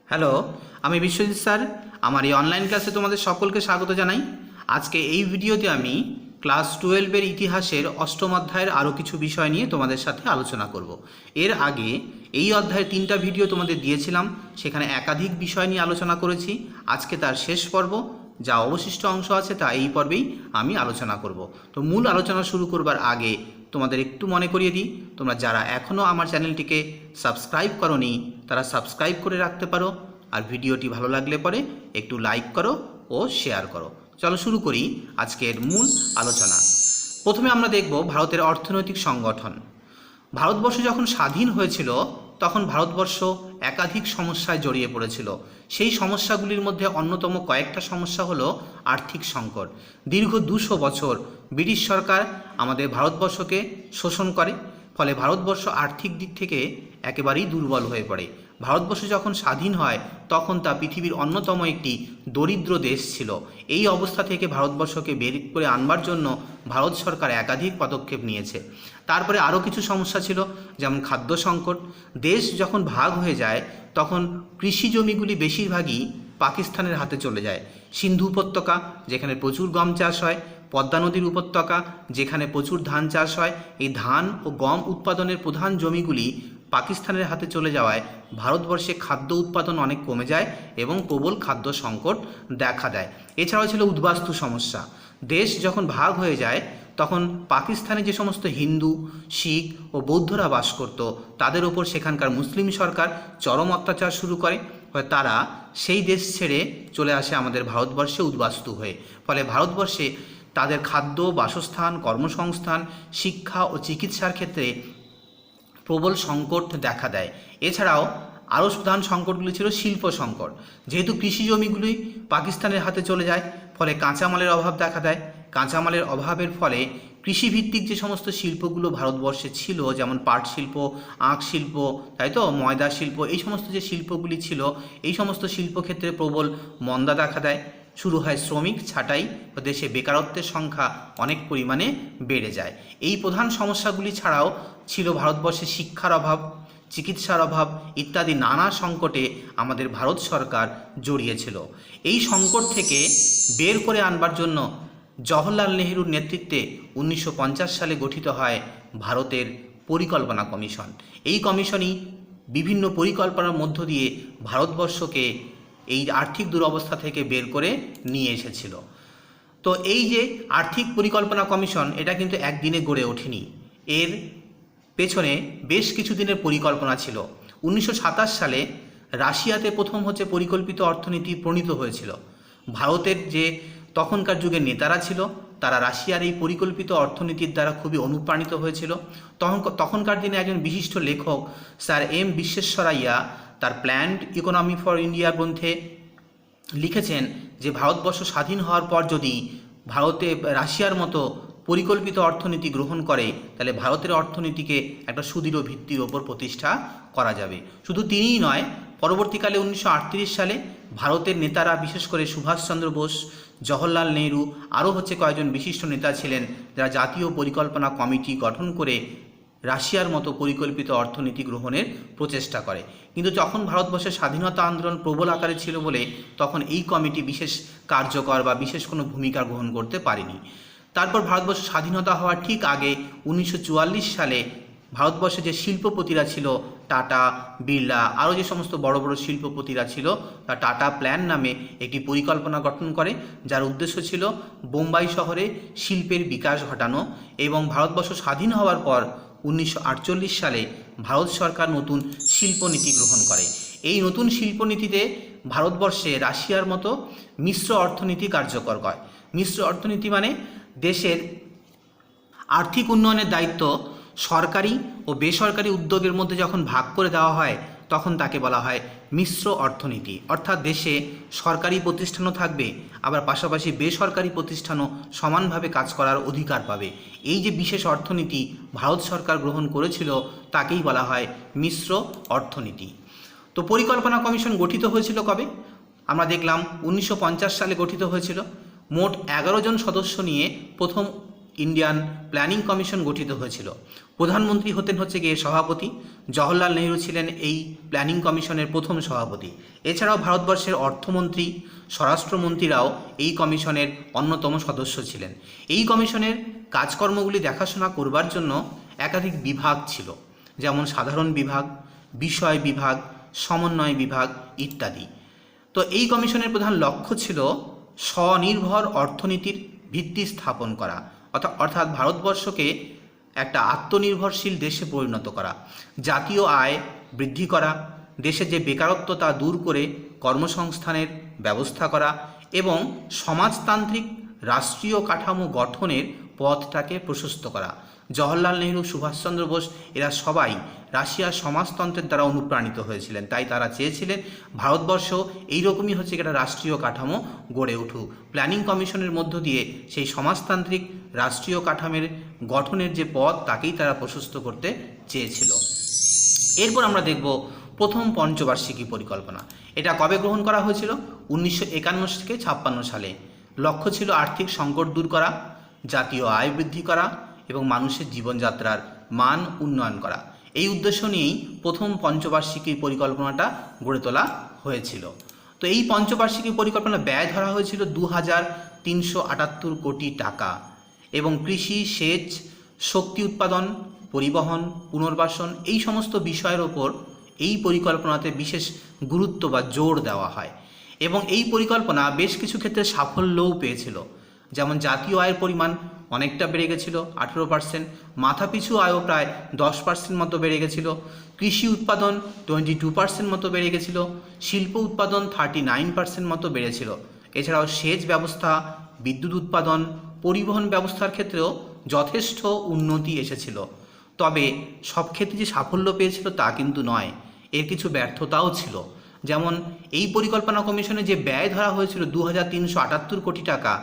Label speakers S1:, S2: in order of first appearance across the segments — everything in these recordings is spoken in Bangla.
S1: হ্যালো, আমি বিশ্বজিৎ স্যার। আমার এই অনলাইন ক্লাসে তোমাদের সকলকে স্বাগত জানাই। আজকে এই ভিডিওতে আমি ক্লাস 12-এর ইতিহাসের অষ্টম অধ্যায়ের আরও কিছু বিষয় নিয়ে তোমাদের সাথে আলোচনা করব। এর আগে এই অধ্যায়ের 3টা ভিডিও তোমাদের দিয়েছিলাম, সেখানে একাধিক বিষয় নিয়ে আলোচনা করেছি। আজকে তার শেষ পর্ব, যা অবশিষ্ট অংশ আছে তা এই পর্বেই আমি আলোচনা করব। তো মূল আলোচনা শুরু করবার আগে তোমাদের একটু মনে করিয়ে দিই, তোমরা যারা এখনও আমার চ্যানেলটিকে সাবস্ক্রাইব করোনি তারা সাবস্ক্রাইব করে রাখতে পারো, আর ভিডিওটি ভালো লাগলে পরে একটু লাইক করো ও শেয়ার করো। চলো শুরু করি আজকের মূল আলোচনা। প্রথমে আমরা দেখব ভারতের অর্থনৈতিক সংগঠন। ভারতবর্ষ যখন স্বাধীন হয়েছিল তখন ভারতবর্ষ একাধিক সমস্যায় জড়িয়ে পড়েছিল। সেই সমস্যাগুলির মধ্যে অন্যতম কয়েকটা সমস্যা হলো আর্থিক সংকট। দীর্ঘ 200 বছর ব্রিটিশ সরকার আমাদের ভারতবর্ষকে শোষণ করে, ফলে ভারতবর্ষ আর্থিক দিক থেকে একেবারেই দুর্বল হয়ে পড়ে। ভারতবর্ষ যখন স্বাধীন হয় তখন তা পৃথিবীর অন্যতম একটি দরিদ্র দেশ ছিল। এই অবস্থা থেকে ভারতবর্ষকে বের করে আনবার জন্য ভারত সরকার একাধিক পদক্ষেপ নিয়েছে। তারপরে আরও কিছু সমস্যা ছিল, যেমন খাদ্য সংকট। দেশ যখন ভাগ হয়ে যায় তখন কৃষি জমিগুলি বেশিরভাগই পাকিস্তানের হাতে চলে যায়। সিন্ধু উপত্যকা, যেখানে প্রচুর গম চাষ হয়, পদ্মা নদীর উপত্যকা, যেখানে প্রচুর ধান চাষ হয়, এই ধান ও গম উৎপাদনের প্রধান জমিগুলি পাকিস্তানের হাতে চলে যাওয়ায় ভারতবর্ষে খাদ্য উৎপাদন অনেক কমে যায় এবং প্রবল খাদ্য সংকট দেখা দেয়। এছাড়াও ছিল উদ্বাস্তু সমস্যা। দেশ যখন ভাগ হয়ে যায় তখন পাকিস্তানে যে সমস্ত হিন্দু, শিখ ও বৌদ্ধরা বাস করত তাদের ওপর সেখানকার মুসলিম সরকার চরম অত্যাচার শুরু করে। তারা সেই দেশ ছেড়ে চলে আসে আমাদের ভারতবর্ষে উদ্বাস্তু হয়ে। ফলে ভারতবর্ষে তাদের খাদ্য, বাসস্থান, কর্মসংস্থান, শিক্ষা ও চিকিৎসার ক্ষেত্রে প্রবল সংকট দেখা দেয়। এছাড়াও আরও প্রধান সংকটগুলি ছিল শিল্প সংকট। যেহেতু কৃষি জমিগুলি পাকিস্তানের হাতে চলে যায়, ফলে কাঁচামালের অভাব দেখা দেয়। কাঁচামালের অভাবের ফলে কৃষিভিত্তিক যে সমস্ত শিল্পগুলো ভারতবর্ষে ছিল, যেমন পাট শিল্প, আখ শিল্প, তাই তো ময়দা শিল্প, এই সমস্ত যে শিল্পগুলি ছিল, এই সমস্ত শিল্পক্ষেত্রে প্রবল মন্দা দেখা দেয়। শুরু হয় শ্রমিক ছাঁটাই ও দেশে বেকারত্বের সংখ্যা অনেক পরিমাণে বেড়ে যায়। এই প্রধান সমস্যাগুলি ছাড়াও ছিল ভারতবর্ষে শিক্ষার অভাব, চিকিৎসার অভাব ইত্যাদি নানা সংকটে আমাদের ভারত সরকার জড়িয়েছিল। এই সংকট থেকে বের করে আনবার জন্য জওহরলাল নেহরুর নেতৃত্বে 1950 সালে গঠিত হয় ভারতের পরিকল্পনা কমিশন। এই কমিশনই বিভিন্ন পরিকল্পনার মধ্য দিয়ে ভারতবর্ষকে এই আর্থিক দুরবস্থা থেকে বের করে নিয়ে এসেছিল। তো এই যে আর্থিক পরিকল্পনা কমিশন, এটা কিন্তু একদিনে গড়ে ওঠেনি। এর পেছনে বেশ কিছু দিনের পরিকল্পনা ছিল। 1927 সালে রাশিয়াতে প্রথম পরিকল্পিত অর্থনীতি প্রণীত হয়েছিল। ভারতের যে তখনকার যুগের নেতারা ছিল তারা রাশিয়ার এই পরিকল্পিত অর্থনীতির দ্বারা খুবই অনুপ্রাণিত হয়েছিল। তখনকার দিনে একজন বিশিষ্ট লেখক স্যার এম বিশ্বেশ্বরাইয়া তার প্ল্যান্ড ইকোনমি ফর ইন্ডিয়া গ্রন্থে লিখেছেন যে ভারতবর্ষ স্বাধীন হওয়ার পর যদি ভারতে রাশিয়ার মতো পরিকল্পিত অর্থনীতি গ্রহণ করে তাহলে ভারতের অর্থনীতিকে একটা সুদৃঢ় ভিত্তির ওপর প্রতিষ্ঠা করা যাবে। শুধু তিনিই নয়, পরবর্তীকালে 1938 সালে ভারতের নেতারা, বিশেষ করে সুভাষচন্দ্র বোস, জওহরলাল নেহরু, আরও কয়েকজন বিশিষ্ট নেতা ছিলেন যারা জাতীয় পরিকল্পনা কমিটি গঠন করে রাশিয়ার মতো পরিকল্পিত অর্থনীতি গ্রহণের প্রচেষ্টা করে। কিন্তু যখন ভারতবর্ষের স্বাধীনতা আন্দোলন প্রবল আকারে ছিল বলে তখন এই কমিটি বিশেষ কার্যকর বা বিশেষ কোনো ভূমিকা গ্রহণ করতে পারেনি। তারপর ভারতবর্ষ স্বাধীনতা হওয়ার ঠিক আগে 1944 সালে ভারতবর্ষে যে শিল্পপতিরা ছিল, টাটা, বিড়লা, আরও যে সমস্ত বড় বড় শিল্পপতিরা ছিল, তা টাটা প্ল্যান নামে একটি পরিকল্পনা গঠন করে, যার উদ্দেশ্য ছিল বোম্বাই শহরে শিল্পের বিকাশ ঘটানো। এবং ভারতবর্ষ স্বাধীন হওয়ার পর 1948 সালে ভারত সরকার নতুন শিল্পনীতি গ্রহণ করে। এই নতুন শিল্পনীতিতে ভারতবর্ষে রাশিয়ার মতো মিশ্র অর্থনীতি কার্যকর হয়। মিশ্র অর্থনীতি মানে দেশের আর্থিক উন্নয়নের দায়িত্ব সরকারি ও বেসরকারি উদ্যোগের মধ্যে যখন ভাগ করে দেওয়া হয় তখন তাকে বলা হয় মিশ্র অর্থনীতি। অর্থাৎ দেশে সরকারি প্রতিষ্ঠানও থাকবে, আবার পাশাপাশি বেসরকারি প্রতিষ্ঠানও সমানভাবে কাজ করার অধিকার পাবে। এই যে বিশেষ অর্থনীতি ভারত সরকার গ্রহণ করেছিল তাকেই বলা হয় মিশ্র অর্থনীতি। তো পরিকল্পনা কমিশন গঠিত হয়েছিল কবে? আমরা দেখলাম 1950 সালে গঠিত হয়েছিল। মোট 11 জন সদস্য নিয়ে প্রথম ইন্ডিয়ান প্ল্যানিং কমিশন গঠিত হয়েছিল। প্রধানমন্ত্রী হতেন হচ্ছে গিয়ে সভাপতি। জওহরলাল নেহরু ছিলেন এই প্ল্যানিং কমিশনের প্রথম সভাপতি। এছাড়াও ভারতবর্ষের অর্থমন্ত্রী, স্বরাষ্ট্রমন্ত্রীরাও এই কমিশনের অন্যতম সদস্য ছিলেন। এই কমিশনের কাজকর্মগুলি দেখাশোনা করবার জন্য একাধিক বিভাগ ছিল, যেমন সাধারণ বিভাগ, বিষয় বিভাগ, সমন্বয় বিভাগ ইত্যাদি। তো এই কমিশনের প্রধান লক্ষ্য ছিল স্বনির্ভর অর্থনীতির ভিত্তি স্থাপন করা, অর্থাৎ ভারতবর্ষকে একটা আত্মনির্ভরশীল দেশে পরিণত করা, জাতীয় আয় বৃদ্ধি করা, দেশে যে বেকারত্ব তা দূর করে কর্মসংস্থানের ব্যবস্থা করা এবং সমাজতান্ত্রিক রাষ্ট্রীয় কাঠামো গঠনের পথটাকে প্রশস্ত করা। জওহরলাল নেহরু, সুভাষচন্দ্র বোস এরা সবাই রাশিয়ার সমাজতন্ত্রের দ্বারা অনুপ্রাণিত হয়েছিলেন। তাই তারা চেয়েছিলেন ভারতবর্ষ এইরকমই হচ্ছে একটা রাষ্ট্রীয় কাঠামো গড়ে উঠুক। প্ল্যানিং কমিশনের মধ্য দিয়ে সেই সমাজতান্ত্রিক রাষ্ট্রীয় কাঠামোর গঠনের যে পথ তাকেই তারা প্রশস্ত করতে চেয়েছিল। এরপর আমরা দেখব প্রথম পঞ্চবার্ষিকী পরিকল্পনা। এটা কবে গ্রহণ করা হয়েছিল? 1951 থেকে 56 সালে। লক্ষ্য ছিল আর্থিক সংকট দূর করা, জাতীয় আয় বৃদ্ধি করা এবং মানুষের জীবনযাত্রার মান উন্নয়ন করা। এই উদ্দেশ্য নিয়েই প্রথম পঞ্চবার্ষিকী পরিকল্পনাটা গড়ে তোলা হয়েছিল। তো এই পঞ্চবার্ষিকী পরিকল্পনা ব্যয় ধরা হয়েছিল 2378 কোটি টাকা এবং কৃষি, সেচ, শক্তি উৎপাদন, পরিবহন, পুনর্বাসন এই সমস্ত বিষয়ের ওপর এই পরিকল্পনাতে বিশেষ গুরুত্ব বা জোর দেওয়া হয় এবং এই পরিকল্পনা বেশ কিছু ক্ষেত্রে সাফল্যও পেয়েছিল। যেমন জাতীয় আয়ের পরিমাণ অনেকটা বেড়ে গেছিলো 18%, মাথাপিছু আয়ও প্রায় 10% মতো বেড়ে গেছিলো, কৃষি উৎপাদন 22% মতো বেড়ে গেছিলো, শিল্প উৎপাদন 39% মতো বেড়েছিল। এছাড়াও সেচ ব্যবস্থা, বিদ্যুৎ উৎপাদন, পরিবহন ব্যবস্থার ক্ষেত্রেও যথেষ্ট উন্নতি এসেছিল। তবে সব ক্ষেত্রে যে সাফল্য পেয়েছিল তা কিন্তু নয়, এর কিছু ব্যর্থতাও ছিল। যেমন এই পরিকল্পনা কমিশনে যে ব্যয় ধরা হয়েছিল 2378 কোটি টাকা,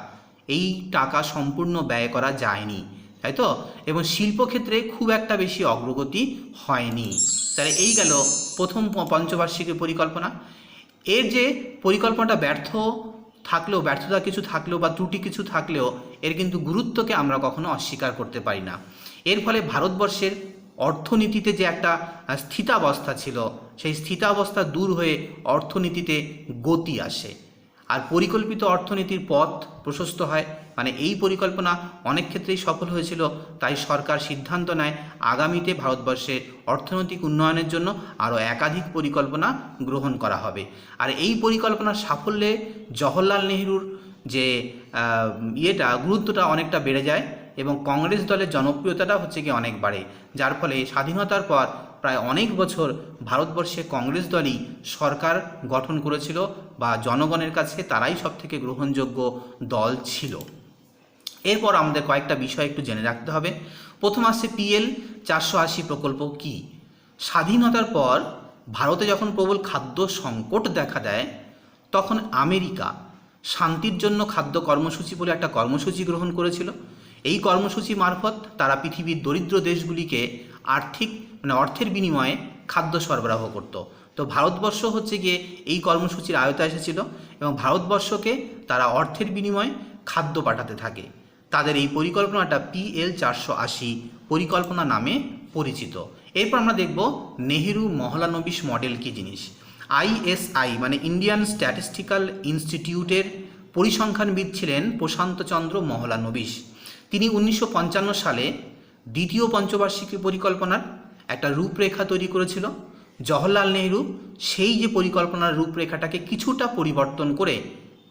S1: এই টাকা সম্পূর্ণ ব্যয় করা যায়নি, তাই তো? এবং শিল্পক্ষেত্রে খুব একটা বেশি অগ্রগতি হয়নি। তাহলে এই গেল প্রথম পঞ্চবার্ষিকী পরিকল্পনা। এর যে পরিকল্পনাটা ব্যর্থতা কিছু থাকলেও বা ত্রুটি কিছু থাকলেও এর কিন্তু গুরুত্বকে আমরা কখনো অস্বীকার করতে পারি না। এর ফলে ভারতবর্ষের অর্থনীতিতে যে একটা স্থিতাবস্থা ছিল, সেই স্থিতাবস্থা দূর হয়ে অর্থনীতিতে গতি আসে আর পরিকল্পিত অর্থনীতির পথ প্রশস্ত হয়। মানে এই পরিকল্পনা অনেক ক্ষেত্রেই সফল হয়েছিল। তাই সরকার সিদ্ধান্ত নেয় আগামীতে ভারতবর্ষের অর্থনৈতিক উন্নয়নের জন্য আরও একাধিক পরিকল্পনা গ্রহণ করা হবে। আর এই পরিকল্পনার সাফল্যে জওহরলাল নেহরুর যে গুরুত্বটা অনেকটা বেড়ে যায় এবং কংগ্রেস দলের জনপ্রিয়তাটা হচ্ছে কি অনেক বাড়ে, যার ফলে স্বাধীনতার পর প্রায় অনেক বছর ভারতবর্ষে কংগ্রেস দলই সরকার গঠন করেছিল বা জনগণের কাছে তারাই সবথেকে গ্রহণযোগ্য দল ছিল। এরপর আমাদের কয়েকটা বিষয় একটু জেনে রাখতে হবে। প্রথম আসছে PL 480 প্রকল্প কি? স্বাধীনতার পর ভারতে যখন প্রবল খাদ্য সংকট দেখা দেয় তখন আমেরিকা শান্তির জন্য খাদ্য কর্মসূচি বলে একটা কর্মসূচি গ্রহণ করেছিল। এই কর্মসূচি মারফত তারা পৃথিবীর দরিদ্র দেশগুলিকে অর্থের বিনিময়ে খাদ্য সরবরাহ করত। তো ভারতবর্ষ হচ্ছে গিয়ে এই কর্মসূচির আওতায় এসেছিল এবং ভারতবর্ষকে তারা অর্থের বিনিময়ে খাদ্য পাঠাতে থাকে। তাদের এই পরিকল্পনাটা PL 480 পরিকল্পনা নামে পরিচিত। এরপর আমরা দেখব নেহেরু মহলানবিশ মডেল কী জিনিস। ISI মানে ইন্ডিয়ান স্ট্যাটিস্টিক্যাল ইনস্টিটিউটের পরিসংখ্যানবিদ ছিলেন প্রশান্তচন্দ্র মহলানবিশ। তিনি 1955 সালে দ্বিতীয় পঞ্চবার্ষিকী পরিকল্পনার একটা রূপরেখা তৈরি করেছিল। জওহরলাল নেহরু সেই যে পরিকল্পনার রূপরেখাটাকে কিছুটা পরিবর্তন করে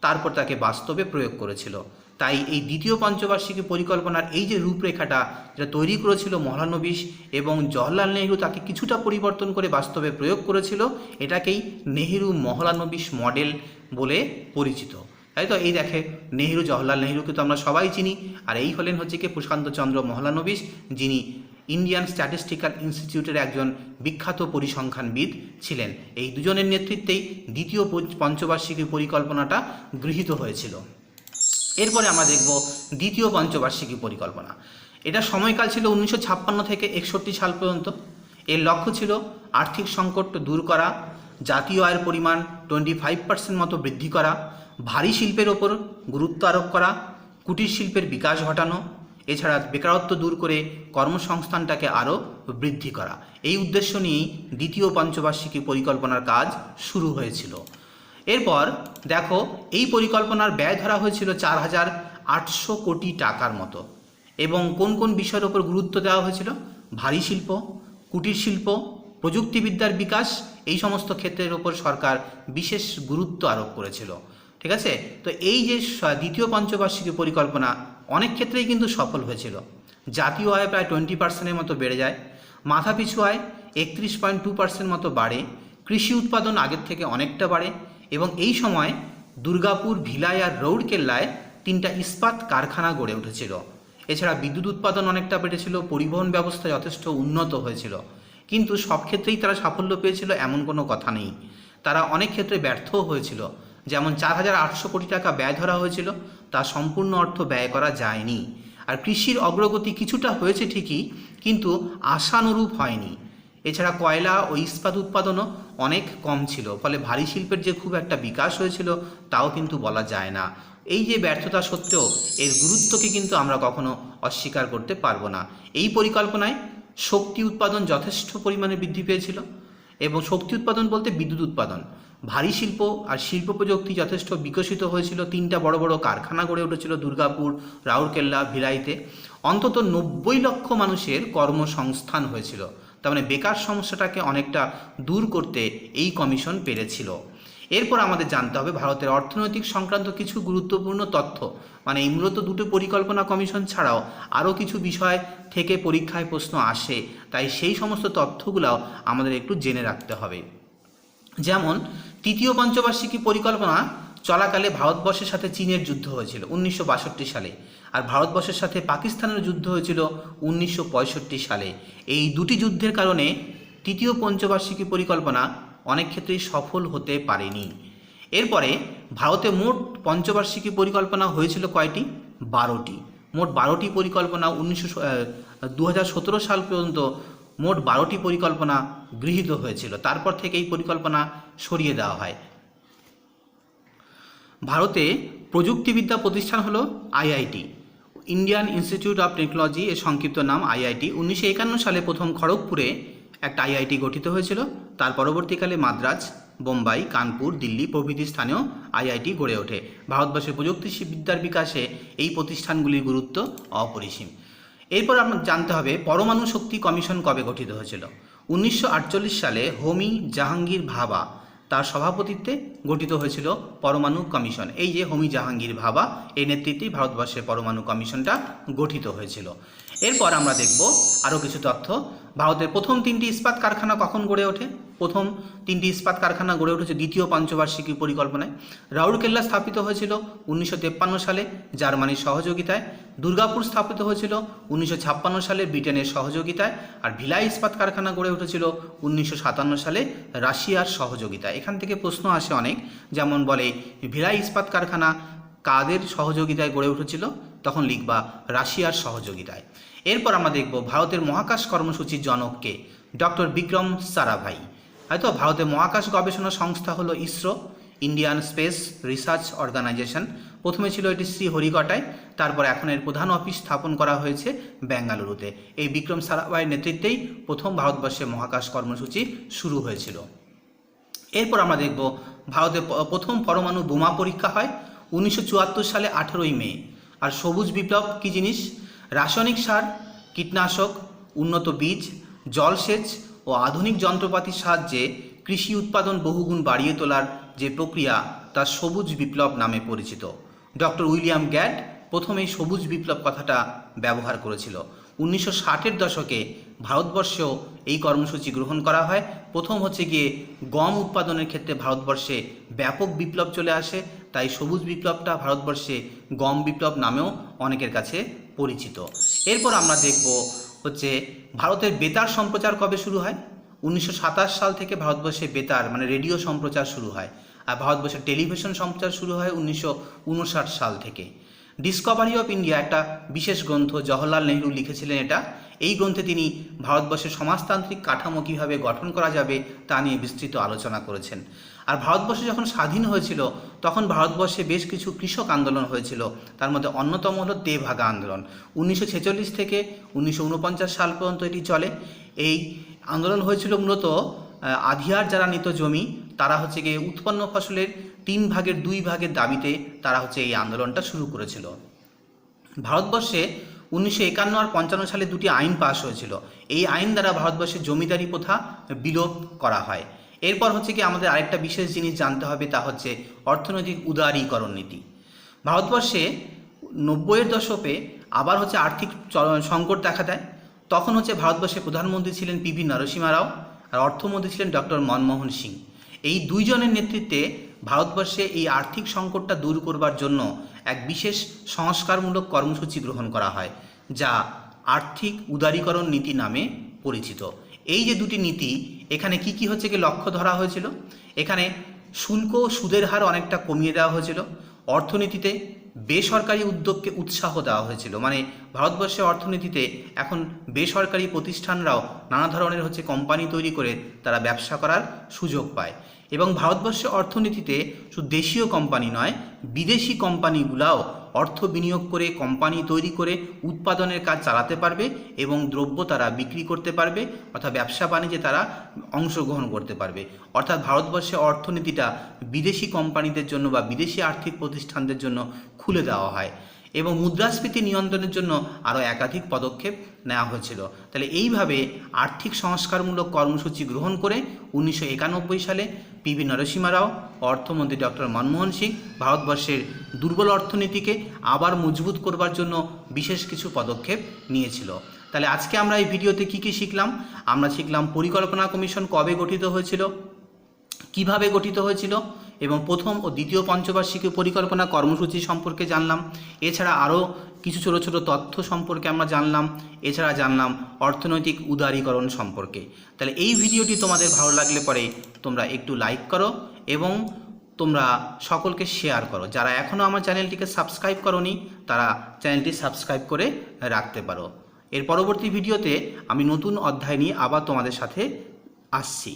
S1: তারপর তাকে বাস্তবে প্রয়োগ করেছিল। তাই এই দ্বিতীয় পঞ্চবার্ষিকী পরিকল্পনার এই যে রূপরেখাটা যেটা তৈরি করেছিল মহলানবিশ এবং জওহরলাল নেহরু তাকে কিছুটা পরিবর্তন করে বাস্তবে প্রয়োগ করেছিল, এটাকেই নেহেরু মহলানবিশ মডেল বলে পরিচিত। তাই তো এই দেখে নেহেরু, জওহরলাল নেহরুকে তো আমরা সবাই চিনি, আর এই হলেন হচ্ছে কি প্রশান্তচন্দ্র মহলানবিশ, যিনি ইন্ডিয়ান স্ট্যাটিস্টিক্যাল ইনস্টিটিউটের একজন বিখ্যাত পরিসংখ্যানবিদ ছিলেন। এই দুজনের নেতৃত্বেই দ্বিতীয় পঞ্চবার্ষিকী পরিকল্পনাটা গৃহীত হয়েছিল। এরপরে আমরা দেখব দ্বিতীয় পঞ্চবার্ষিকী পরিকল্পনা। এটা সময়কাল ছিল 1956 থেকে 61 সাল পর্যন্ত। এর লক্ষ্য ছিল আর্থিক সংকট দূর করা, জাতীয় আয়ের পরিমাণ 25% মতো বৃদ্ধি করা, ভারী শিল্পের ওপর গুরুত্ব আরোপ করা, কুটির শিল্পের বিকাশ ঘটানো এছাড়া বেকারত্ব দূর করে কর্মসংস্থানটাকে আরও বৃদ্ধি করা, এই উদ্দেশ্য নিয়েই দ্বিতীয় পঞ্চবার্ষিকী পরিকল্পনার কাজ শুরু হয়েছিল। এরপর দেখো, এই পরিকল্পনার ব্যয় ধরা হয়েছিল 4,800 কোটি টাকার মতো। এবং কোন কোন বিষয়ের ওপর গুরুত্ব দেওয়া হয়েছিল? ভারী শিল্প, কুটির শিল্প, প্রযুক্তিবিদ্যার বিকাশ, এই সমস্ত ক্ষেত্রের ওপর সরকার বিশেষ গুরুত্ব আরোপ করেছিল। ঠিক আছে, তো এই যে দ্বিতীয় পঞ্চবার্ষিকী পরিকল্পনা অনেক ক্ষেত্রেই কিন্তু সফল হয়েছিল। জাতীয় আয় প্রায় 20% মতো বেড়ে যায়, মাথাপিছু আয় 31.2% মতো বাড়ে, কৃষি উৎপাদন আগের থেকে অনেকটা বাড়ে, এবং এই সময় দুর্গাপুর, ভিলাই আর রৌড়কেল্লায় 3টা ইস্পাত কারখানা গড়ে উঠেছিল। এছাড়া বিদ্যুৎ উৎপাদন অনেকটা বেড়েছিল, পরিবহন ব্যবস্থা যথেষ্ট উন্নত হয়েছিল। কিন্তু সব ক্ষেত্রেই তারা সাফল্য পেয়েছিল এমন কোনো কথা নেই, তারা অনেক ক্ষেত্রে ব্যর্থও হয়েছিল। যেমন 4,800 কোটি টাকা ব্যয় ধরা হয়েছিল, তা সম্পূর্ণ অর্থ ব্যয় করা যায়নি। আর কৃষির অগ্রগতি কিছুটা হয়েছে ঠিকই, কিন্তু আশানুরূপ হয়নি। এছাড়া কয়লা ও ইস্পাত উৎপাদনও অনেক কম ছিল, ফলে ভারী শিল্পের যে খুব একটা বিকাশ হয়েছিল তাও কিন্তু বলা যায় না। এই যে ব্যর্থতা সত্ত্বেও এর গুরুত্বকে কিন্তু আমরা কখনো অস্বীকার করতে পারবো না। এই পরিকল্পনায় শক্তি উৎপাদন যথেষ্ট পরিমাণে বৃদ্ধি পেয়েছিল, এবং শক্তি উৎপাদন বলতে বিদ্যুৎ উৎপাদন, ভারী শিল্প আর শিল্প প্রযুক্তি যথেষ্ট বিকশিত হয়েছিল। 3টা বড় বড় কারখানা গড়ে উঠেছিল দুর্গাপুর, রাউরকেল্লা, ভিলাইতে। অন্তত 90 লক্ষ মানুষের কর্মসংস্থান হয়েছিল। তার মানে বেকার সমস্যাটাকে অনেকটা দূর করতে এই কমিশন পেরেছিল। এরপর আমাদের জানতে হবে ভারতের অর্থনৈতিক সংক্রান্ত কিছু গুরুত্বপূর্ণ তথ্য। মানে এই মূলত দুটো পরিকল্পনা কমিশন ছাড়াও আরও কিছু বিষয় থেকে পরীক্ষায় প্রশ্ন আসে, তাই সেই সমস্ত তথ্যগুলোও আমাদের একটু জেনে রাখতে হবে। যেমন তৃতীয় পঞ্চবার্ষিকী পরিকল্পনা চলাকালে ভারতবর্ষের সাথে চীনের যুদ্ধ হয়েছিল 1962 সালে, আর ভারতবর্ষের সাথে পাকিস্তানের যুদ্ধ হয়েছিল 1965 সালে। এই দুটি যুদ্ধের কারণে তৃতীয় পঞ্চবার্ষিকী পরিকল্পনা অনেক ক্ষেত্রেই সফল হতে পারেনি। এরপরে ভারতে মোট পঞ্চবার্ষিকী পরিকল্পনা হয়েছিল কয়টি? 12টি। মোট 12টি পরিকল্পনা 2017 সাল পর্যন্ত মোট 12টি পরিকল্পনা গৃহীত হয়েছিল। তারপর থেকে এই পরিকল্পনা সরিয়ে দেওয়া হয়। ভারতে প্রযুক্তিবিদ্যা প্রতিষ্ঠান হলো IIT, Indian institute of technology, এর সংক্ষিপ্ত নাম আইআইটি। 1951 সালে প্রথম খড়গপুরে একটা আইআইটি গঠিত হয়েছিল। তার পরবর্তীকালে মাদ্রাজ, বোম্বাই, কানপুর, দিল্লি প্রভৃতি স্থানেও আইআইটি গড়ে ওঠে। ভারতবর্ষের প্রযুক্তিবিদ্যার বিকাশে এই প্রতিষ্ঠানগুলির গুরুত্ব অপরিসীম। এরপর আমরা জানতে হবে পরমাণু শক্তি কমিশন কবে গঠিত হয়েছিল। 1948 সালে হোমি জাহাঙ্গীর ভাবা তার সভাপতিত্বে গঠিত হয়েছিল পরমাণু কমিশন। এই যে হোমি জাহাঙ্গীর ভাবা, এই নেতৃত্বেই ভারতবর্ষের পরমাণু কমিশনটা গঠিত হয়েছিল। এরপর আমরা দেখব আরও কিছু তথ্য। ভারতের প্রথম 3টি ইস্পাত কারখানা কখন গড়ে ওঠে? প্রথম 3টি ইস্পাত কারখানা গড়ে উঠেছে দ্বিতীয় পঞ্চবার্ষিকী পরিকল্পনায়। রাউরকেল্লা স্থাপিত হয়েছিল 1953 সালে জার্মানির সহযোগিতায়। দুর্গাপুর স্থাপিত হয়েছিল 1956 সালে ব্রিটেনের সহযোগিতায়। আর ভিলাই ইস্পাত কারখানা গড়ে উঠেছিল 1957 সালে রাশিয়ার সহযোগিতায়। এখান থেকে প্রশ্ন আসে অনেক, যেমন বলে ভিলাই ইস্পাত কারখানা কাদের সহযোগিতায় গড়ে উঠেছিল? তখন লিখবা রাশিয়ার সহযোগিতায়। এরপর আমরা দেখব ভারতের মহাকাশ কর্মসূচির জনককে, ডক্টর বিক্রম সারাভাই। হয়তো ভারতের মহাকাশ গবেষণা সংস্থা হলো ISRO, Indian Space Research Organisation. প্রথমে ছিল এটি শ্রীহরিকোটায়, তারপর এখন এর প্রধান অফিস স্থাপন করা হয়েছে বেঙ্গালুরুতে। এই বিক্রম সারাভাইয়ের নেতৃত্বেই প্রথম ভারতবর্ষে মহাকাশ কর্মসূচি শুরু হয়েছিল। এরপর আমরা দেখব ভারতে প্রথম পরমাণু বোমা পরীক্ষা হয় 1974 সালে 18ই মে। আর সবুজ বিপ্লব কী জিনিস? রাসায়নিক সার, কীটনাশক, উন্নত বীজ, জলসেচ ও আধুনিক যন্ত্রপাতির সাহায্যে কৃষি উৎপাদন বহুগুণ বাড়িয়ে তোলার যে প্রক্রিয়া তা সবুজ বিপ্লব নামে পরিচিত। ডক্টর উইলিয়াম গ্যাড প্রথম এই সবুজ বিপ্লব কথাটা ব্যবহার করেছিল। 1960-এর দশকে ভারতবর্ষেও এই কর্মসূচি গ্রহণ করা হয়। প্রথম হচ্ছে গিয়ে গম উৎপাদনের ক্ষেত্রে ভারতবর্ষে ব্যাপক বিপ্লব চলে আসে, তাই সবুজ বিপ্লবটা ভারতবর্ষে গম বিপ্লব নামেও অনেকের কাছে পরিচিত। এরপর আমরা দেখব হচ্ছে ভারতের বেতার সম্প্রচার কবে শুরু হয়। 1927 সাল থেকে ভারতবর্ষে বেতার মানে রেডিও সম্প্রচার শুরু হয়। আর ভারতবর্ষের টেলিভিশন সম্প্রচার শুরু হয় 1959 সাল থেকে। ডিসকভারি অফ ইন্ডিয়া একটা বিশেষ গ্রন্থ জওহরলাল নেহরু লিখেছিলেন এটা। এই গ্রন্থে তিনি ভারতবর্ষের সমাজতান্ত্রিক কাঠামো কীভাবে গঠন করা যাবে তা নিয়ে বিস্তৃত আলোচনা করেছেন। আর ভারতবর্ষ যখন স্বাধীন হয়েছিল তখন ভারতবর্ষে বেশ কিছু কৃষক আন্দোলন হয়েছিল। তার মধ্যে অন্যতম হলো তেভাগা আন্দোলন। 1946 থেকে 1949 সাল পর্যন্ত এটি চলে। এই আন্দোলন হয়েছিল মূলত আধিয়ার যারা নিত জমি তারা হচ্ছে গিয়ে উৎপন্ন ফসলের 3 ভাগের 2 ভাগের দাবিতে তারা হচ্ছে এই আন্দোলনটা শুরু করেছিল। ভারতবর্ষে 1951 আর 55 সালে দুটি আইন পাস হয়েছিল। এই আইন দ্বারা ভারতবর্ষের জমিদারি প্রথা বিলোপ করা হয়। এরপর হচ্ছে কি আমাদের আরেকটা বিশেষ জিনিস জানতে হবে, তা হচ্ছে অর্থনৈতিক উদারীকরণ নীতি। ভারতবর্ষে 90-এর দশকে আবার হচ্ছে আর্থিক সংকট দেখা দেয়। তখন হচ্ছে ভারতবর্ষের প্রধানমন্ত্রী ছিলেন পিভি নরসিংহ রাও আর অর্থমন্ত্রী ছিলেন ডক্টর মনমোহন সিং। এই দুইজনের নেতৃত্বে ভারতবর্ষে এই আর্থিক সংকটটা দূর করবার জন্য এক বিশেষ সংস্কারমূলক কর্মসূচি গ্রহণ করা হয়, যা আর্থিক উদারীকরণ নীতি নামে পরিচিত। এই যে দুটি নীতি, এখানে কি কি হচ্ছে কি লক্ষ্য ধরা হয়েছিল? এখানে শুল্ক ও সুদের হার অনেকটা কমিয়ে দেওয়া হয়েছিল। অর্থনীতিতে বেসরকারি উদ্যোগকে উৎসাহ দেওয়া হয়েছিল, মানে ভারতবর্ষের অর্থনীতিতে এখন বেসরকারি প্রতিষ্ঠানরাও নানা ধরনের হচ্ছে কোম্পানি তৈরি করে তারা ব্যবসা করার সুযোগ পায়। এবং ভারতবর্ষের অর্থনীতিতে শুধু দেশীয় কোম্পানি নয়, বিদেশি কোম্পানিগুলাও অর্থ বিনিয়োগ করে কোম্পানি তৈরি করে উৎপাদনের কাজ চালাতে পারবে এবং দ্রব্য তারা বিক্রি করতে পারবে, অর্থাৎ ব্যবসা বাণিজ্যে তারা অংশগ্রহণ করতে পারবে। অর্থাৎ ভারতবর্ষের অর্থনীতিটা বিদেশি কোম্পানিদের জন্য বা বিদেশি আর্থিক প্রতিষ্ঠানদের জন্য খুলে দেওয়া হয় এবং মুদ্রাস্ফীতি নিয়ন্ত্রণের জন্য আরও একাধিক পদক্ষেপ নেওয়া হয়েছিল। তাহলে এইভাবে আর্থিক সংস্কারমূলক কর্মসূচি গ্রহণ করে 1991 সালে পিভি নরসিংহ রাও অর্থমন্ত্রী ডক্টর মনমোহন সিং ভারতবর্ষের দুর্বল অর্থনীতিকে আবার মজবুত করবার জন্য বিশেষ কিছু পদক্ষেপ নিয়েছিল। তাহলে আজকে আমরা এই ভিডিওতে কি কি শিখলাম? আমরা শিখলাম পরিকল্পনা কমিশন কবে গঠিত হয়েছিল, কিভাবে গঠিত হয়েছিল, এবং প্রথম ও দ্বিতীয় পঞ্চবার্ষিকী পরিকল্পনা কর্মসূচি সম্পর্কে জানলাম। এছাড়া আরও কিছু ছোট ছোট তথ্য সম্পর্কে আমরা জানলাম। এছাড়া জানলাম অর্থনৈতিক উদারীকরণ সম্পর্কে। তাহলে এই ভিডিওটি তোমাদের ভালো লাগলে পরে তোমরা একটু লাইক করো এবং তোমরা সকলকে শেয়ার করো। যারা এখনও আমার চ্যানেলটিকে সাবস্ক্রাইব করোনি তারা চ্যানেলটি সাবস্ক্রাইব করে রাখতে পারো। এর পরবর্তী ভিডিওতে আমি নতুন অধ্যায় নিয়ে আবার তোমাদের সাথে আসছি।